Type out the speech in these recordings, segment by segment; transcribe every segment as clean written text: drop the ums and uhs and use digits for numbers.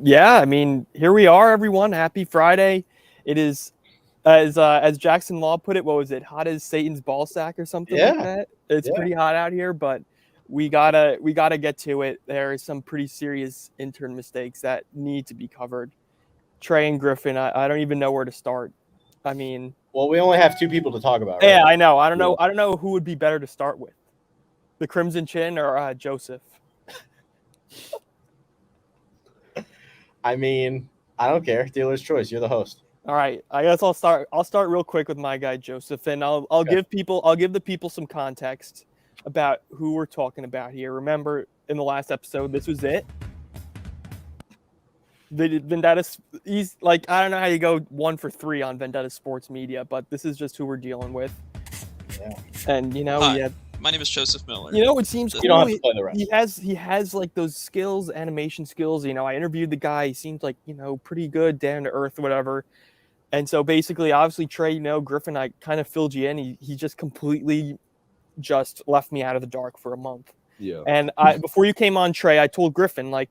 Yeah, I mean, here we are, everyone. Happy Friday. It is, as Jackson Law put it, what was it? Hot as Satan's ball sack or something like Yeah, that. It's yeah. pretty hot out here, but we gotta get to it. There is some pretty serious intern mistakes that need to be covered. Trey and Griffin, I don't even know where to start. I mean, Well, we only have two people to talk about, right? yeah, I know. I don't Yeah. know. I don't know who would be better to start with, the Crimson Chin or Joseph. I mean, I don't care. Dealer's choice. You're the host. All right, I guess I'll start. I'll start real quick with my guy Joseph, and I'll Okay. give the people some context about who we're talking about here. Remember, in the last episode, this was it. Vendetta. He's like, I don't know how you go 1 for 3 on Vendetta Sports Media, but this is just who we're dealing with. Yeah. And Hi, my name is Joseph Miller. it seems You cool. don't have to play the rest. He has like those skills, animation skills. I interviewed the guy. He seemed like pretty good, down to earth, whatever. And so basically, obviously, Trey, Griffin, I kind of filled you in. He just completely just left me out of the dark for a month. Yeah. And before you came on, Trey, I told Griffin, like,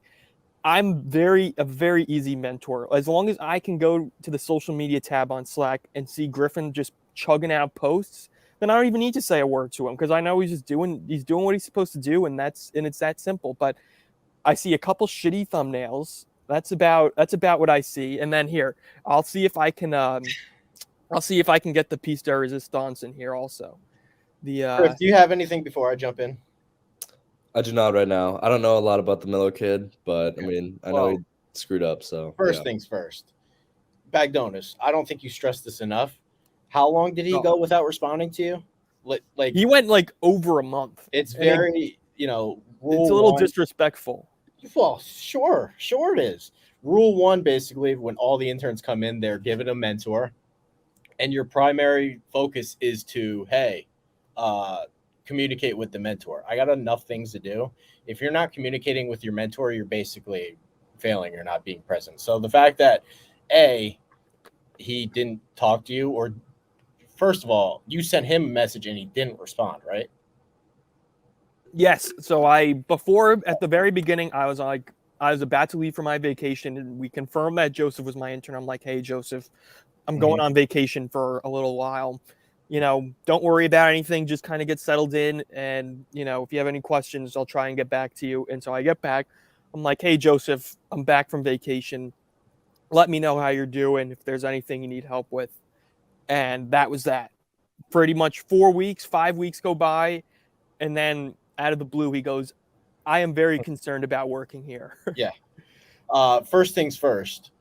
I'm a very easy mentor. As long as I can go to the social media tab on Slack and see Griffin just chugging out posts, then I don't even need to say a word to him because I know he's doing what he's supposed to do, and it's that simple. But I see a couple shitty thumbnails. That's about what I see. And then here, I'll see if I can get the piece de resistance in here also. Chris, do you have anything before I jump in? I do not right now. I don't know a lot about the Miller kid, but I mean, I know he screwed up. So First things first. Bagdonas, I don't think you stressed this enough. How long did he go without responding to you? Like he went like over a month. It's very, it's a little disrespectful. Well, sure it is. Rule 1, basically, when all the interns come in, they're given a mentor, and your primary focus is to, communicate with the mentor. I got enough things to do. If you're not communicating with your mentor, you're basically failing. You're not being present. So the fact that, A, he didn't talk to you, or first of all, you sent him a message and he didn't respond, right? Yes. So at the very beginning, I was about to leave for my vacation, and we confirmed that Joseph was my intern. I'm like, hey, Joseph, I'm going on vacation for a little while. Don't worry about anything. Just kind of get settled in. And, if you have any questions, I'll try and get back to you. And so I get back. I'm like, hey, Joseph, I'm back from vacation. Let me know how you're doing, if there's anything you need help with. And that was that. Pretty much 5 weeks go by. And then out of the blue, he goes, I am very concerned about working here. Yeah. First things first,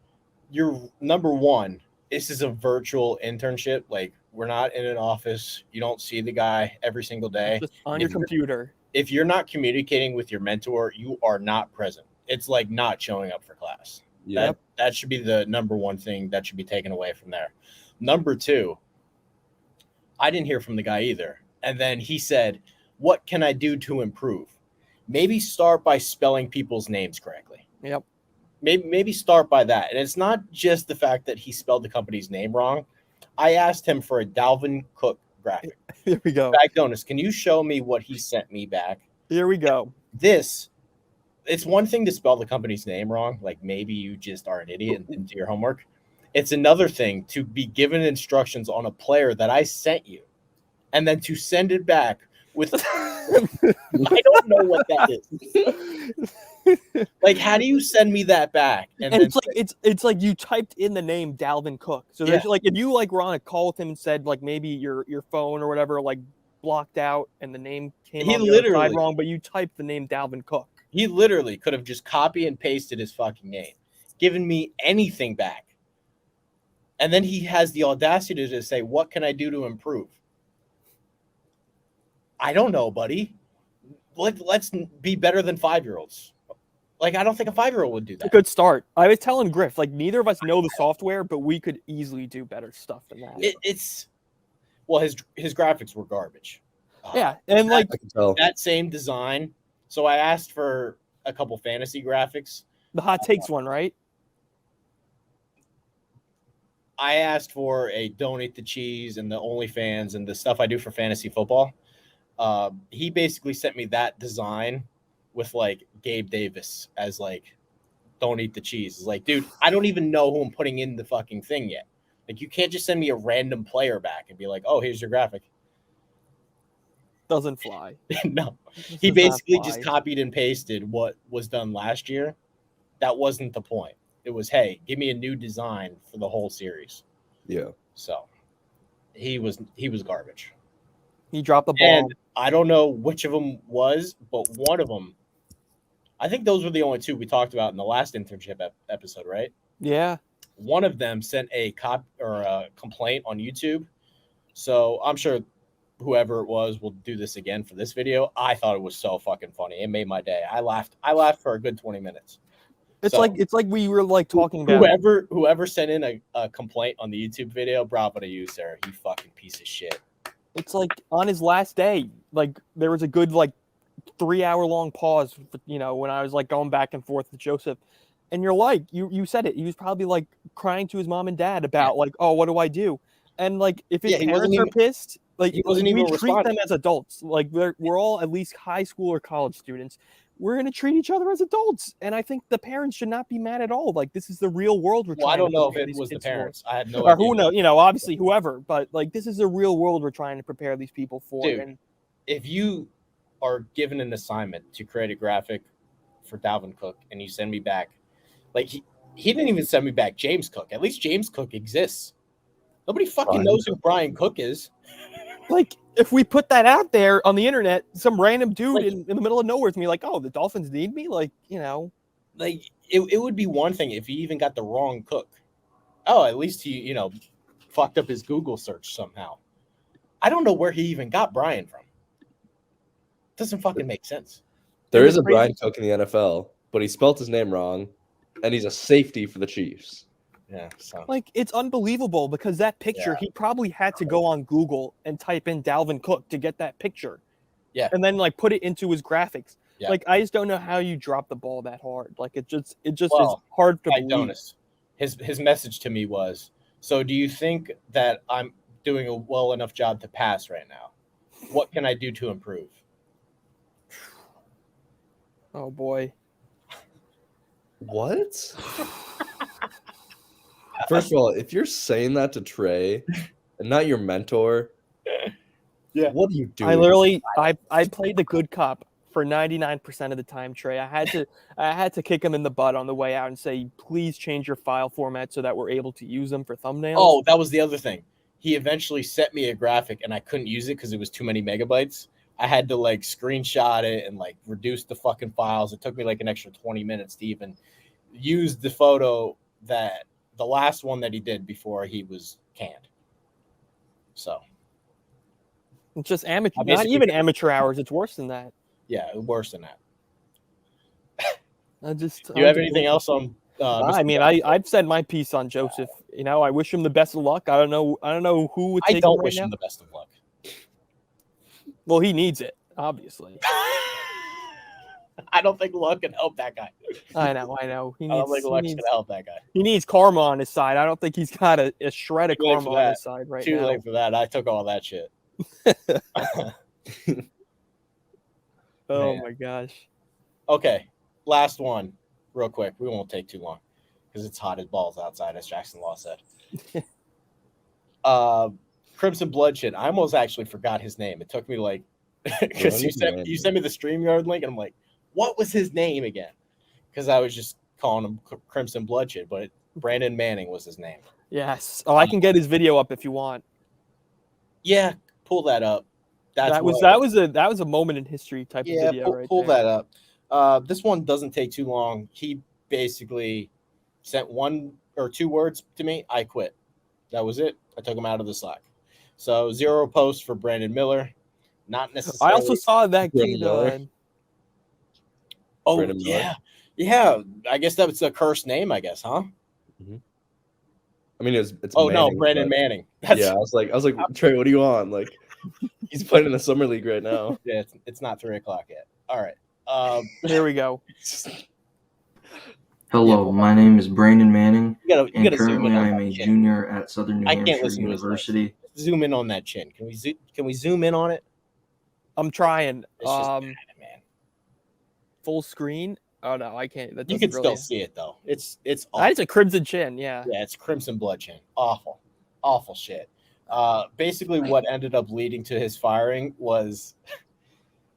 you're number one. This is a virtual internship. Like, we're not in an office. You don't see the guy every single day. Just on your computer. If you're not communicating with your mentor, you are not present. It's like not showing up for class. Yeah. That should be the number one thing that should be taken away from there. Number 2, I didn't hear from the guy either. And then he said, what can I do to improve? Maybe start by spelling people's names correctly. Yep. Maybe start by that. And it's not just the fact that he spelled the company's name wrong. I asked him for a Dalvin Cook graphic. Here we go. Bagdonas, can you show me what he sent me back? Here we go. It's one thing to spell the company's name wrong. Like, maybe you just are an idiot and didn't do your homework. It's another thing to be given instructions on a player that I sent you and then to send it back with I don't know what that is. Like, how do you send me that back? And it's like you typed in the name Dalvin Cook. So there's like, if you were on a call with him and said like maybe your phone or whatever like blocked out and the name came on the other side wrong, but you typed the name Dalvin Cook. He literally could have just copy and pasted his fucking name, given me anything back. And then he has the audacity to say, what can I do to improve? I don't know, buddy. Let's be better than 5-year-olds. Like, I don't think a 5-year-old would do that. A good start. I was telling Griff, like, neither of us know the software, but we could easily do better stuff than that. His graphics were garbage. Yeah, and like that same design. So I asked for a couple fantasy graphics. The hot takes one, right? I asked for a donate the cheese and the OnlyFans and the stuff I do for fantasy football. He basically sent me that design with like Gabe Davis as like don't eat the cheese. It's like, dude, I don't even know who I'm putting in the fucking thing yet. Like, you can't just send me a random player back and be like, oh, here's your graphic. Doesn't fly. No. This He does not basically fly. just copied and pasted what was done last year. That wasn't the point. It was, hey, give me a new design for the whole series. Yeah. So he was garbage. He dropped the ball. And I don't know which of them was, but one of them, I think those were the only two we talked about in the last internship episode, right? Yeah. One of them sent a complaint on YouTube. So I'm sure whoever it was will do this again for this video. I thought it was so fucking funny. It made my day. I laughed for a good 20 minutes. It's So, like we were like talking about whoever sent in a complaint on the YouTube video, bravo to you, sir. You fucking piece of shit. It's like on his last day, like there was a good like 3-hour long pause, you know, when I was like going back and forth with Joseph. And you're like, you said it. He was probably like crying to his mom and dad about like, oh, what do I do? And like if his parents are pissed, like he wasn't even treat responding. them as adults. Like we're all at least high school or college students. We're gonna treat each other as adults, and I think the parents should not be mad at all. Like this is the real world. Well, I don't know if it was the parents. I had no or idea. who knows? You know, obviously whoever. But like this is the real world we're trying to prepare these people for. Dude, and if you are given an assignment to create a graphic for Dalvin Cook, and you send me back, like he didn't even send me back James Cook. At least James Cook exists. Nobody fucking knows who Brian Cook is. Like, if we put that out there on the internet, some random dude Like, in the middle of nowhere is me like, oh, the Dolphins need me? Like, you know. Like, it would be one thing if he even got the wrong Cook. Oh, at least he, you know, fucked up his Google search somehow. I don't know where he even got Brian from. Doesn't fucking make sense. There is a Brian Cook in the NFL, but he spelled his name wrong, and he's a safety for the Chiefs. Yeah, so. Like, it's unbelievable because that picture, he probably had to go on Google and type in Dalvin Cook to get that picture. Yeah. And then, like, put it into his graphics. Yeah. Like, I just don't know how you drop the ball that hard. Like, it just is hard to believe. Bagdonas, his message to me was, so do you think that I'm doing a well enough job to pass right now? What can I do to improve? Oh, boy. What? First of all, if you're saying that to Trey and not your mentor, what are you doing? I literally, I played the good cop for 99% of the time, Trey. I had to kick him in the butt on the way out and say, please change your file format so that we're able to use them for thumbnails. Oh, that was the other thing. He eventually sent me a graphic and I couldn't use it because it was too many megabytes. I had to like screenshot it and like reduce the fucking files. It took me like an extra 20 minutes to even use the photo that the last one that he did before he was canned. So it's just amateur, not even amateur hours. It's worse than that. Yeah, worse than that. Do you have anything else on? I mean, I've said my piece on Joseph. You know, I wish him the best of luck. I don't know who would take him right wish now. him the best of luck. Well, he needs it, obviously. I don't think luck can help that guy. I know. I don't think luck's gonna help that guy. He needs karma on his side. I don't think he's got a shred of karma on his side right now. Too late for that. I took all that shit. Oh my gosh. Okay, last one, real quick. We won't take too long because it's hot as balls outside, as Jackson Law said. Crimson Bloodshed. I almost actually forgot his name. It took me like because you sent me the StreamYard link, and I'm like, what was his name again? Because I was just calling him Crimson Bloodshed, but Brandon Manning was his name. Yes. Oh, I can get his video up if you want. Yeah, pull that up. That was a moment in history type of video right pull there. that up. This one doesn't take too long. He basically sent 1 or 2 words to me. I quit. That was it. I took him out of the Slack. So 0 posts for Brandon Miller. Not necessarily. I also saw that kid. Oh yeah. I guess that was a cursed name. I guess, huh? Mm-hmm. I mean, it's. Oh Manning, no, Brandon Manning. Yeah, I was like, Trey, what do you want? Like, he's playing in the summer league right now. Yeah, it's not 3 o'clock yet. All right. Here we go. Hello, my name is Brandon Manning, you and gotta currently I am a junior at Southern New Hampshire listen to University. Zoom in on that chin. Can we zoom in on it? I'm trying. It's just bad, man. Full screen. Oh no, I can't. That You doesn't can really. still see it though. It's awful. It's a crimson chin. Yeah. Yeah, it's crimson blood chin. Awful shit. Basically, what ended up leading to his firing was,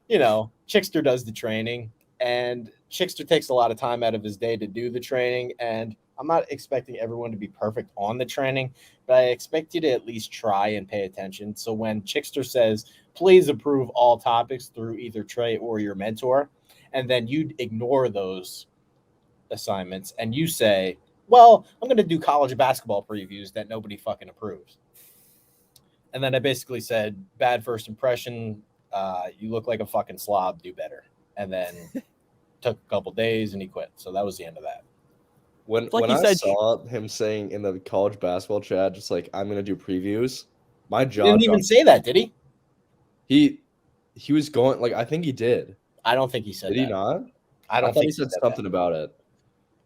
Chickster does the training, and Chickster takes a lot of time out of his day to do the training. And I'm not expecting everyone to be perfect on the training, but I expect you to at least try and pay attention. So when Chickster says, please approve all topics through either Trey or your mentor, and then you ignore those assignments and you say, well, I'm going to do college basketball previews that nobody fucking approves. And then I basically said, bad first impression. You look like a fucking slob. Do better. And then took a couple days and he quit. So that was the end of that. When I saw him saying in the college basketball chat, just like, I'm going to do previews, my jaw He didn't even say that, did he? He was going, like, I think he did. I don't think he said that. Did he not? I thought he said something about it.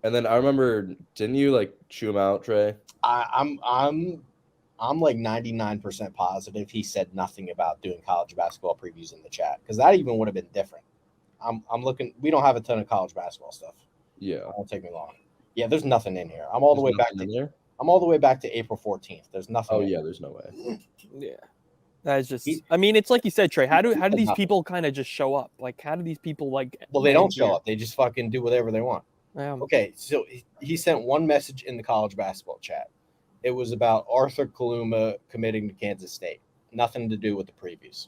And then I remember, didn't you, like, chew him out, Trey? I'm like 99% positive he said nothing about doing college basketball previews in the chat, because that even would have been different. I'm looking. We don't have a ton of college basketball stuff. Yeah, it won't take me long. Yeah, there's nothing in here. I'm all the way back to April 14th. There's nothing. Oh yeah, there's no way. Yeah, that's just. I mean, it's like you said, Trey. How do these people kind of just show up? Like, how do these people like? Well, they don't show up. They just fucking do whatever they want. Okay, so he sent one message in the college basketball chat. It was about Arthur Kaluma committing to Kansas State. Nothing to do with the previews.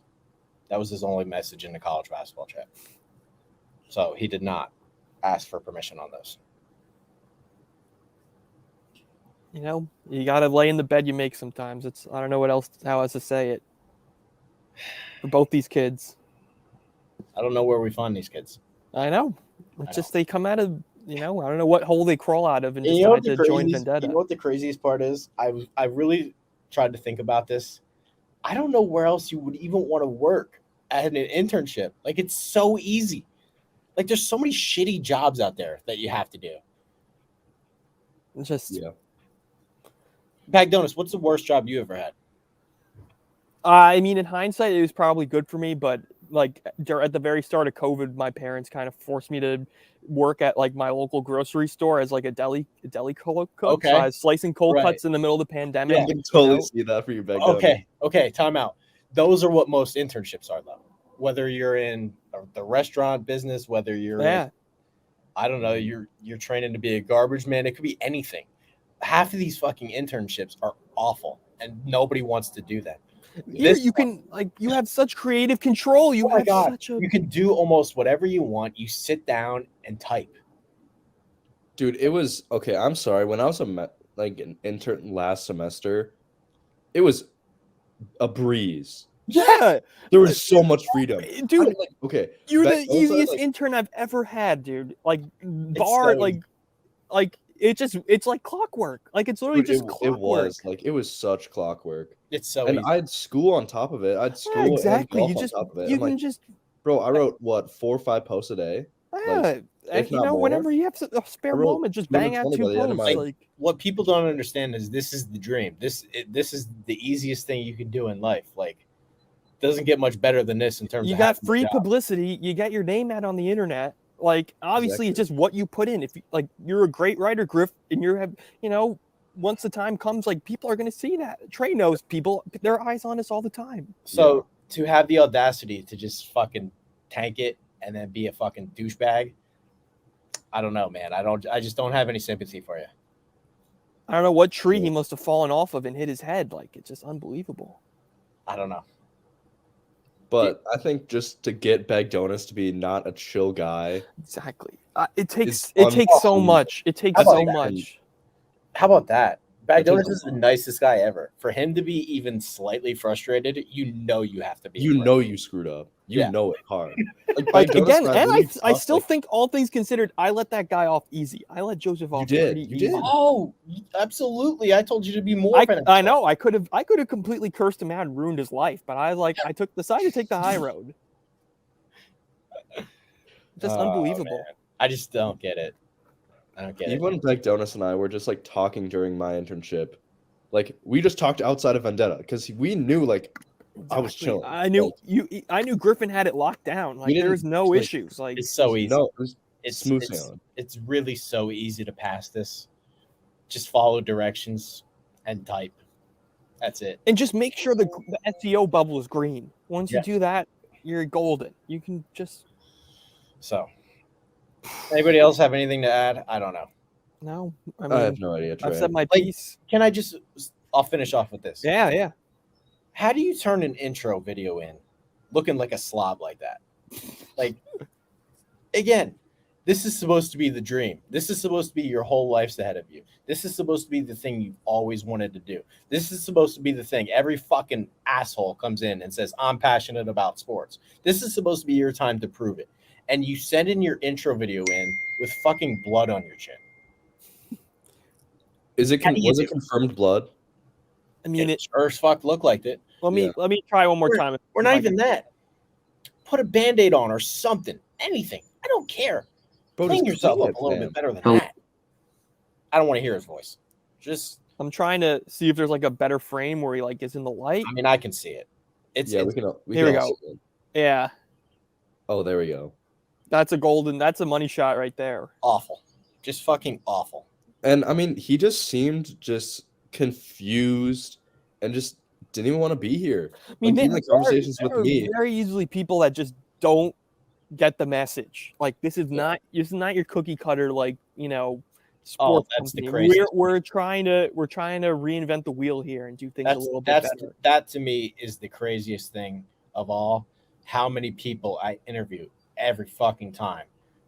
That was his only message in the college basketball chat. So he did not ask for permission on those. You got to lay in the bed you make sometimes. I don't know how else to say it. For both these kids. I don't know where we find these kids. I know. They come out of, I don't know what hole they crawl out of and decide to join Vendetta. You know what the craziest part is? I really tried to think about this. I don't know where else you would even want to work at an internship. Like, it's so easy. Like, there's so many shitty jobs out there that you have to do. It's just... Yeah. Bagdonas, what's the worst job you ever had? I mean, in hindsight, it was probably good for me, but like at the very start of COVID, my parents kind of forced me to work at like my local grocery store as like a deli cook. Okay. So I was slicing cold cuts in the middle of the pandemic. Yeah, I can totally see that for you, Bagdonas. Okay, time out. Those are what most internships are, though. Whether you're in the restaurant business, whether you're in, I don't know, you're training to be a garbage man. It could be anything. Half of these fucking internships are awful, and nobody wants to do that. You have such creative control. You can do almost whatever you want. You sit down and type. Dude, it was okay. I'm sorry. When I was an intern last semester, it was a breeze. Yeah, there was so much freedom, dude. Okay, you're the easiest intern I've ever had, dude. Like it's like clockwork. Like, it's literally just clockwork. It was such clockwork. It's so and easy. I had school on top of it. I had school exactly. and golf on top of it. Bro, I wrote 4 or 5 posts a day. Whenever you have a spare moment, just bang out 2 posts. What people don't understand is this is the dream. This is the easiest thing you can do in life. Like, doesn't get much better than this in terms of you got free publicity. You got your name out on the internet. Like, obviously, It's just what you put in. If you're a great writer, Griff, and once the time comes, like, people are going to see that. Trey knows people; their eyes on us all the time. So to have the audacity to just fucking tank it and then be a fucking douchebag, I don't know, man. I just don't have any sympathy for you. I don't know what tree he must have fallen off of and hit his head. Like, it's just unbelievable. I don't know. But I think just to get Bagdonas to be not a chill guy. Exactly. It takes so much. It takes so much. How about that? Bagdonas is the nicest guy ever. For him to be even slightly frustrated, you have to be. You screwed up. You know it hard. I still think, all things considered, I let that guy off easy. I let Joseph off pretty easy. Oh, absolutely. I told you to be more. I know. I could have completely cursed him out and ruined his life, but I decided to take the high road. Just unbelievable. Man. I just don't get it. I don't get it. Even Bagdonas and I were just talking during my internship. We just talked outside of Vendetta because we knew I was chilling. I knew Griffin had it locked down. There was no issues. It's so easy. No, Smooth sailing. It's really so easy to pass this. Just follow directions and type. That's it. And just make sure the SEO bubble is green. Once you Yes. do that, you're golden. You can just So, anybody else have anything to add? I don't know. no. I I mean, have no idea, Trey. I've said my Like, piece. Can I just? I'll finish off with this. Yeah. How do you turn an intro video in, looking like a slob like that? Like, again, this is supposed to be the dream. This is supposed to be your whole life's ahead of you. This is supposed to be the thing you've always wanted to do. This is supposed to be the thing every fucking asshole comes in and says, I'm passionate about sports. This is supposed to be your time to prove it. And you send in your intro video in with fucking blood on your chin. Was it confirmed blood? I mean, It sure as fuck looked like it. let me try one more time. We're not even that. Put a Band-Aid on or something. Anything. I don't care. Bro, Clean just yourself clean up it, a little man. bit better than Oh. that. I don't want to hear his voice. Just, I'm trying to see if there's like a better frame where he like is in the light. I mean, I can see it. It's Yeah, it's we can. Here we can go. all see it. Yeah, Oh, there we go. that's a money shot right there. awful. Just fucking awful. And I mean, he just seemed just confused and just didn't even want to be here. I mean, Like, even the conversations there with are me. very easily people that just don't get the message. Like this is not your cookie cutter like sports that's the company. craziest We're trying to reinvent the wheel here and do things a little bit better. That to me is the craziest thing of all. How many people I interview every fucking time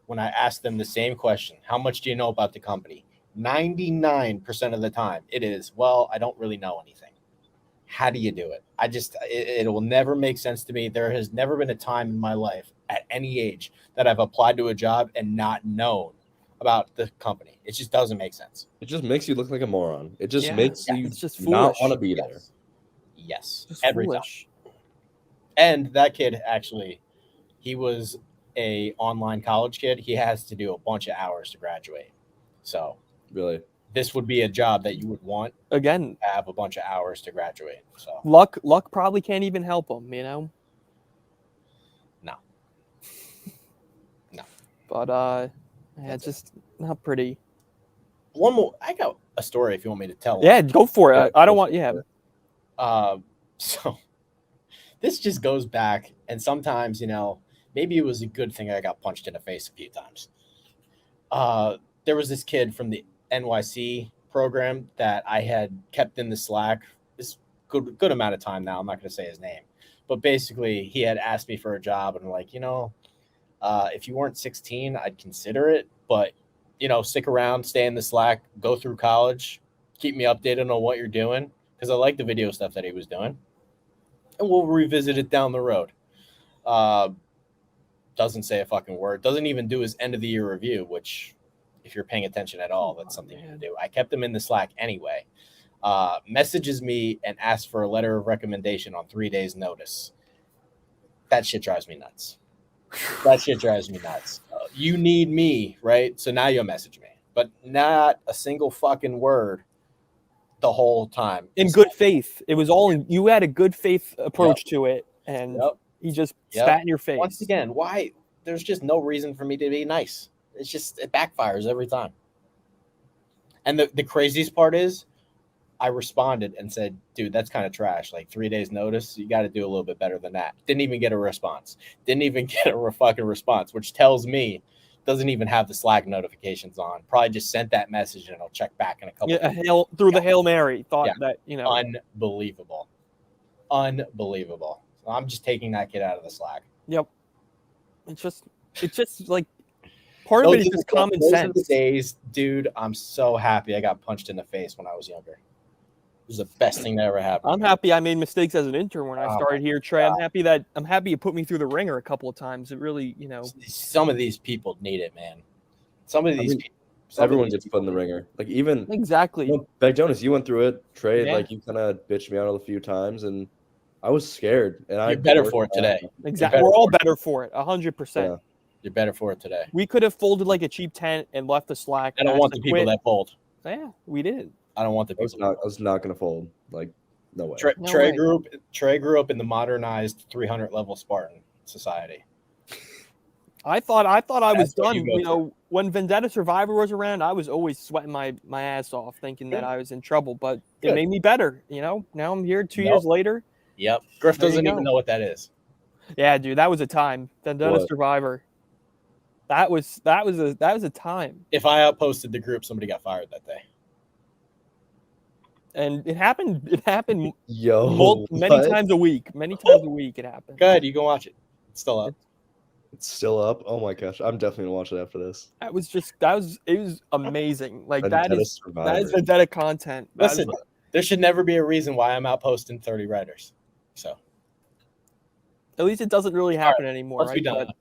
when I ask them the same question, how much do you know about the company? 99% of the time it is, well, I don't really know anything. How do you do it? It will never make sense to me. There has never been a time in my life at any age that I've applied to a job and not known about the company. It just doesn't make sense. It just makes you look like a moron. It just Yeah, makes you it's just not foolish. want to be there. Yes. Just Every foolish. time. And that kid actually, he was a online college kid. He has to do a bunch of hours to graduate. So Really. this would be a job that you would want Again, to have a bunch of hours to graduate. So luck probably can't even help him, no. But yeah, it's just not pretty. One more. I got a story if you want me to tell. Yeah, go for it. Yeah, I don't go want. for Yeah, it. So this just goes back, and sometimes maybe it was a good thing I got punched in the face a few times. There was this kid from the NYC program that I had kept in the Slack this good amount of time now. I'm not going to say his name, but basically he had asked me for a job, and I'm like, if you weren't 16, I'd consider it, but stick around, stay in the Slack, go through college, keep me updated on what you're doing, because I like the video stuff that he was doing, and we'll revisit it down the road. Doesn't say a fucking word, doesn't even do his end of the year review, which if you're paying attention at all, that's something you can do. I kept him in the Slack anyway. Messages me and asks for a letter of recommendation on 3 days notice. That shit drives me nuts. You need me, right? So now you'll message me, but not a single fucking word the whole time. in good faith. It was all you had a good faith approach to it, and he just spat in your face. Once again, why? There's just no reason for me to be nice. It's just, it backfires every time. And the craziest part is, I responded and said, dude, that's kind of trash. Like 3 days notice, you got to do a little bit better than that. Didn't even get a response. Fucking response, which tells me doesn't even have the Slack notifications on. Probably just sent that message and I'll check back in a couple. Through the Hail Mary. Thought that Unbelievable. So I'm just taking that kid out of the Slack. Yep. It's just like part of it is just common those sense. Are the days, dude, I'm so happy I got punched in the face when I was younger. It was the best thing that ever happened. I'm happy I made mistakes as an intern when I started here, Trey. I'm happy you put me through the ringer a couple of times. It really, Some of these people need it, man. Everyone gets put in the ringer. Like even exactly. Bagdonas, you went through it. Trey, Yeah. like you kind of bitched me out a few times, and I was scared. And You're better for it today. Exactly. We're all better for it. 100%. You're better for it today. We could have folded like a cheap tent and left the Slack. I don't want the people that fold. Yeah, we did. I don't want the people. I was not going to fold. Like, no way. Trey grew up in the modernized 300 level Spartan society. I thought I was That's what done. you go When Vendetta Survivor was around, I was always sweating my ass off, thinking that I was in trouble. But it Good. made me better. Now I'm here 2 Nope. years later. Yep. Griff There you doesn't go. even know what that is. Yeah, dude, that was a time. Vendetta What? Survivor. That was a time, If I outposted the group, somebody got fired that day. and it happened. It happened Yo, many what? times a week. Many times a week it happened. Go ahead, you can watch it. It's still up. It's still up. Oh my gosh, I'm definitely gonna watch it after this. It was amazing. Like Vendetta that is Survivor. Vendetta content. Listen, there should never be a reason why I'm outposting 30 writers. So At least it doesn't really happen anymore. let's be Right? done. But